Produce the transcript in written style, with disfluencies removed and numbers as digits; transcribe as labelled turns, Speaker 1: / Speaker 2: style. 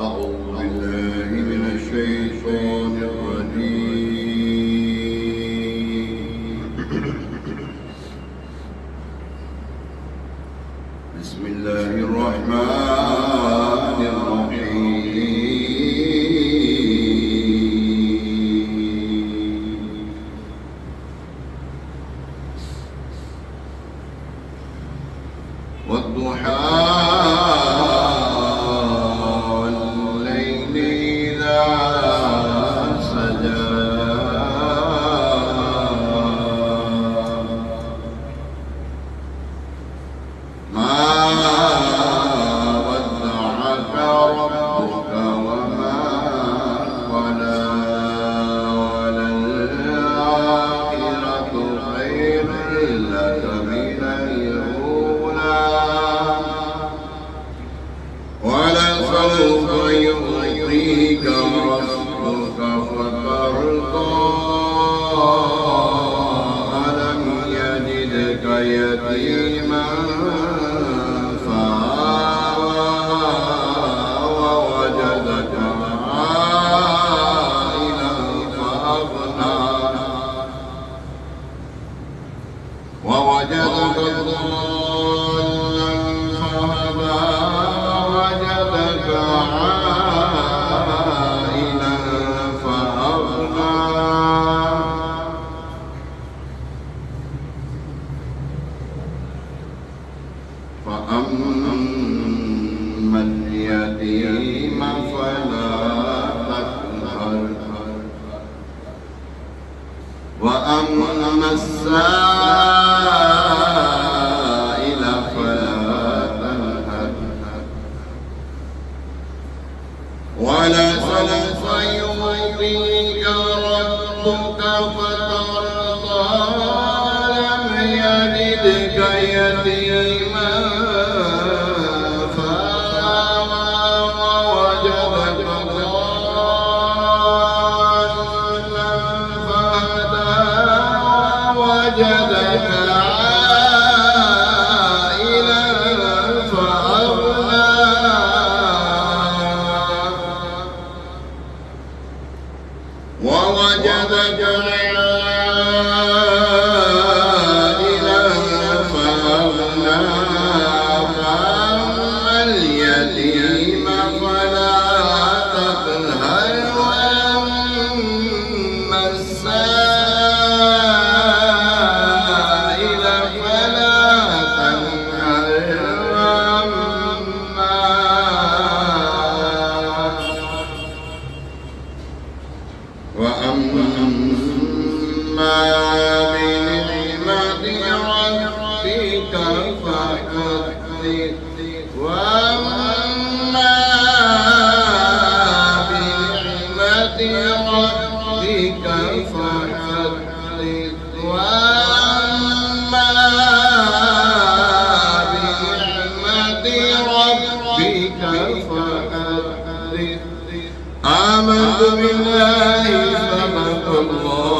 Speaker 1: أعوذ بالله من الشيطان الرجيم. بسم الله الرحمن الرحيم. والضحى ولسوف يعطيك ربك فترضى ألم يجدك يتيما فآوى ووجدك عائلا فأغنى ووجدك ضالا فهدى ووجدك عائلا فأغنى فأما اليتيم فلا تقهر وأما السائل فلا تنهر ولسوف يعطيك ربك فترضى ألم يجدك يتيما فآوى ووجدك ضالا فهدى ووجدك عائلا فأغنى ووجدك عائلا فأغنى فأما اليتيم فلا تقهر وأما السائل فلا تنهر وأما بنعمة ربك فحدث وأما بنعمة ربك فحدث وأما بنعمة ربك فحدث آمنت بالله صدق الله